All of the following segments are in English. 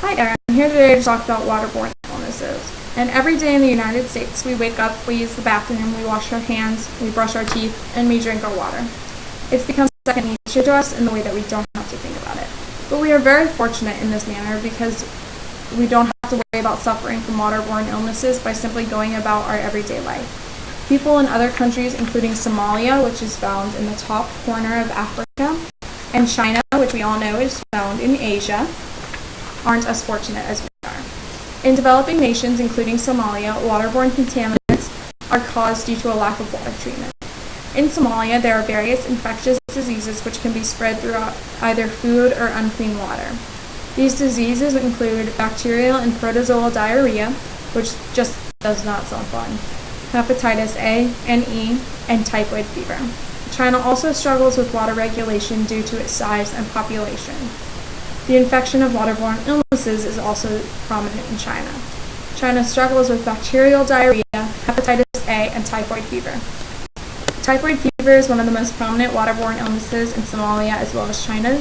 Hi there, I'm here today to talk about waterborne illnesses. And every day in the United States, we wake up, we use the bathroom, we wash our hands, we brush our teeth, and we drink our water. It's become second nature to us in the way that we don't have to think about it. But we are very fortunate in this manner because we don't have to worry about suffering from waterborne illnesses by simply going about our everyday life. People in other countries, including Somalia, which is found in the top corner of Africa, and China, which we all know is found in Asia, aren't as fortunate as we are. In developing nations, including Somalia, waterborne contaminants are caused due to a lack of water treatment. In Somalia, there are various infectious diseases which can be spread through either food or unclean water. These diseases include bacterial and protozoal diarrhea, which just does not sound fun, hepatitis A and E, and typhoid fever. China also struggles with water regulation due to its size and population. The infection of waterborne illnesses is also prominent in China. China struggles with bacterial diarrhea, hepatitis A, and typhoid fever. Typhoid fever is one of the most prominent waterborne illnesses in Somalia as well as China.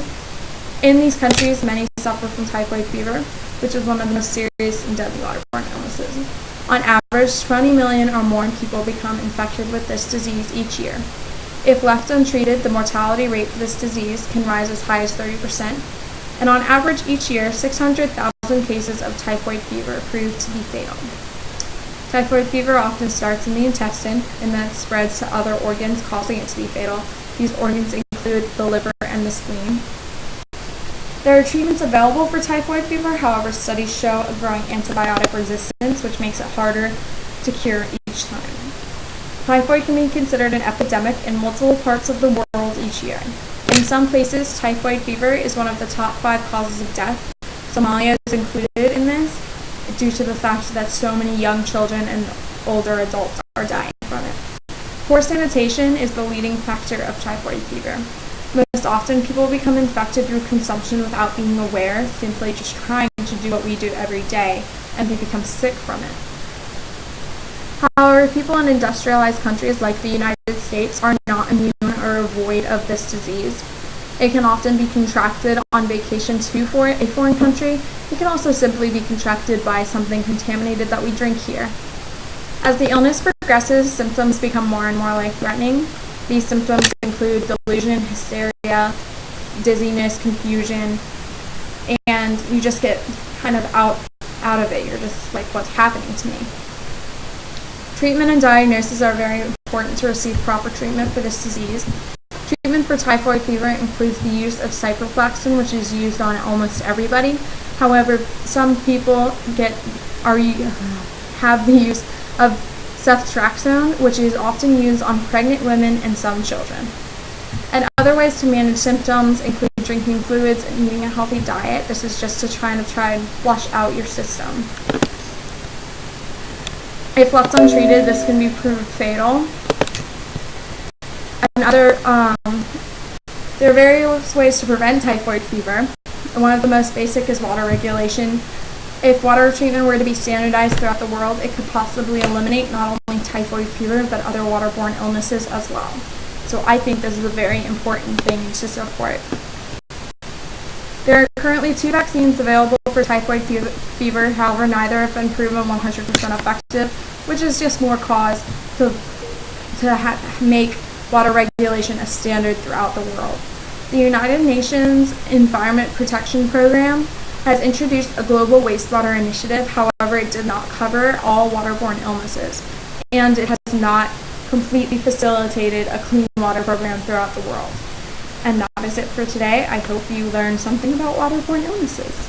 In these countries, many suffer from typhoid fever, which is one of the most serious and deadly waterborne illnesses. On average, 20 million or more people become infected with this disease each year. If left untreated, the mortality rate for this disease can rise as high as 30%, and on average each year, 600,000 cases of typhoid fever prove to be fatal. Typhoid fever often starts in the intestine and then spreads to other organs, causing it to be fatal. These organs include the liver and the spleen. There are treatments available for typhoid fever, however, studies show a growing antibiotic resistance, which makes it harder to cure each time. Typhoid can be considered an epidemic in multiple parts of the world each year. In some places, typhoid fever is one of the top 5 causes of death. Somalia is included in this due to the fact that so many young children and older adults are dying from it. Poor sanitation is the leading factor of typhoid fever. Most often, people become infected through consumption without being aware, simply just trying to do what we do every day, and they become sick from it. However, people in industrialized countries like the United States are not immune or void of this disease. It can often be contracted on vacation to a foreign country. It can also simply be contracted by something contaminated that we drink here. As the illness progresses, symptoms become more and more life-threatening. These symptoms include delusion, hysteria, dizziness, confusion, and you just get kind of out of it. You're just like, what's happening to me? Treatment and diagnosis are very important to receive proper treatment for this disease. Treatment for typhoid fever includes the use of ciprofloxacin, which is used on almost everybody. However, some people have the use of ceftriaxone, which is often used on pregnant women and some children. And other ways to manage symptoms include drinking fluids and eating a healthy diet. This is just to try and flush out your system. If left untreated, this can be proved fatal. There are various ways to prevent typhoid fever. And one of the most basic is water regulation. If water treatment were to be standardized throughout the world, it could possibly eliminate not only typhoid fever, but other waterborne illnesses as well. So I think this is a very important thing to support. There are currently 2 vaccines available for typhoid fever, however, neither have been proven 100% effective, which is just more cause to make water regulation a standard throughout the world. The United Nations Environment Protection Program has introduced a global wastewater initiative. However, it did not cover all waterborne illnesses, and it has not completely facilitated a clean water program throughout the world. And that is it for today. I hope you learned something about waterborne illnesses.